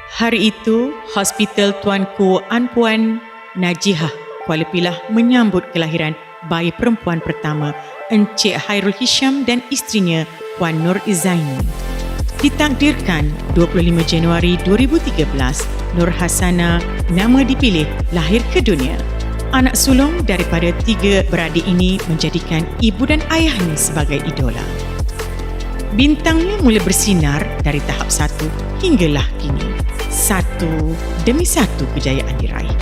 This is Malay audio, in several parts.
Hari itu, Hospital Tuanku Anpuan Najihah Kuala Pilah menyambut kelahiran bayi perempuan pertama Encik Hairul Hisham dan isterinya Puan Nur Izaini. Ditakdirkan 25 Januari 2013, Nur Hasanah nama dipilih lahir ke dunia. Anak sulung daripada tiga beradik ini menjadikan ibu dan ayahnya sebagai idola. Bintangnya mula bersinar dari tahap 1 hinggalah kini. Satu demi satu kejayaan diraih.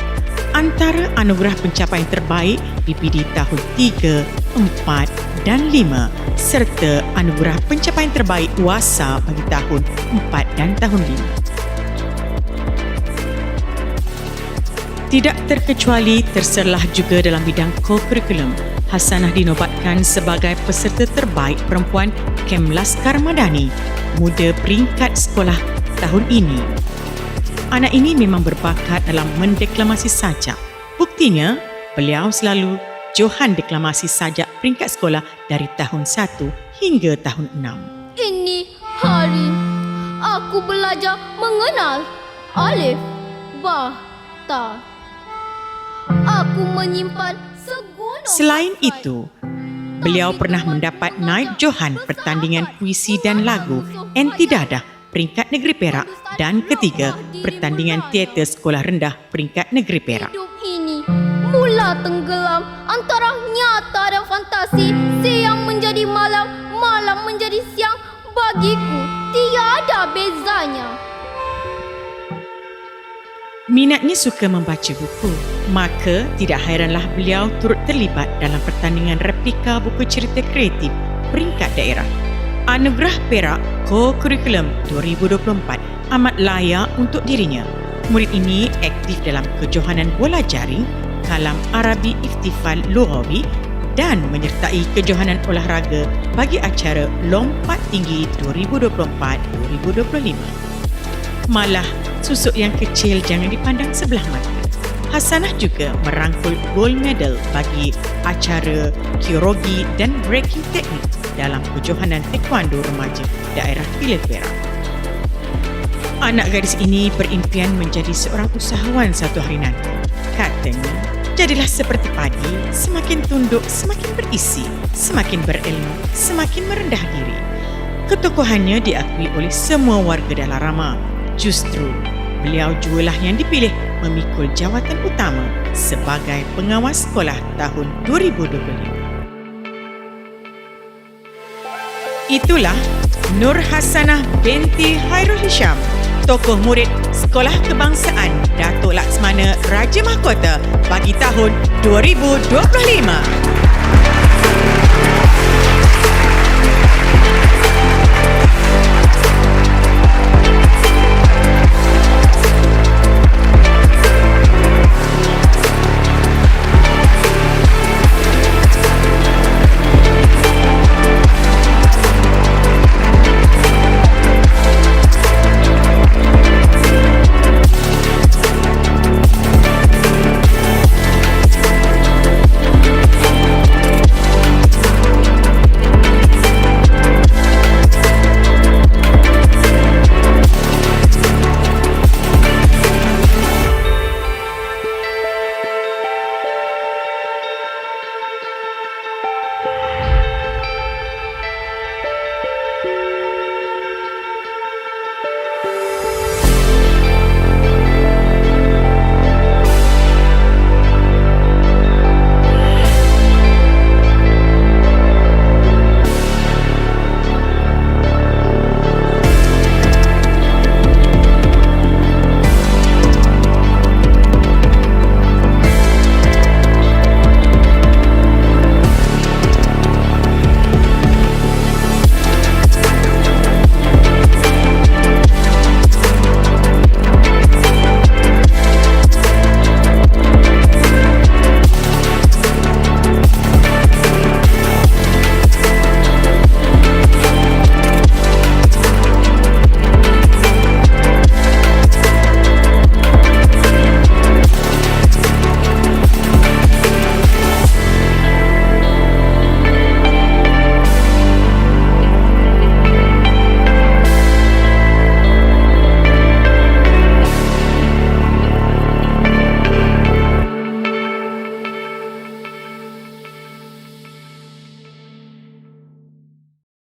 Antara anugerah pencapaian terbaik BPD tahun 3, 4 dan 5 serta anugerah pencapaian terbaik WASA bagi tahun 4 dan tahun 5. Tidak terkecuali terserlah juga dalam bidang co-curriculum. Hasanah dinobatkan sebagai peserta terbaik perempuan Kem Laskar Madani Muda peringkat sekolah tahun ini. Anak ini memang berbakat dalam mendeklamasi sajak. Buktinya, beliau selalu johan deklamasi sajak peringkat sekolah dari tahun 1 hingga tahun 6. Ini hari aku belajar mengenal alif, ba, ta. Aku menyimpan segunung. Selain itu, beliau pernah mendapat naib johan pertandingan puisi dan lagu Enti Dadah peringkat negeri Perak dan ketiga pertandingan teater sekolah rendah peringkat negeri Perak. Hidup ini mula tenggelam antara nyata dan fantasi. Siang menjadi malam, malam menjadi siang. Bagiku tiada bezanya. Minatnya suka membaca buku, maka tidak hairanlah beliau turut terlibat dalam pertandingan replika buku cerita kreatif peringkat daerah. Anugerah Perak Co-Curriculum 2024 amat layak untuk dirinya. Murid ini aktif dalam kejohanan bola jaring, kalam Arabi Iftifal Lughawi dan menyertai kejohanan olahraga bagi acara Lompat Tinggi 2024-2025. Malah, susuk yang kecil jangan dipandang sebelah mata. Hasanah juga merangkul gold medal bagi acara Kyorogi dan Breaking Technique dalam kejohanan taekwondo remaja daerah Hilir Perak. Anak gadis ini berimpian menjadi seorang usahawan satu hari nanti. Katanya, jadilah seperti padi, semakin tunduk semakin berisi, semakin berilmu semakin merendah diri. Ketokohannya diakui oleh semua warga Dalarama. Justru, beliau jugalah yang dipilih memikul jawatan utama sebagai pengawas sekolah tahun 2025. Itulah Nur Hasanah binti Hairul Hisham, tokoh murid Sekolah Kebangsaan Datuk Laksmana Raja Mahkota bagi tahun 2025.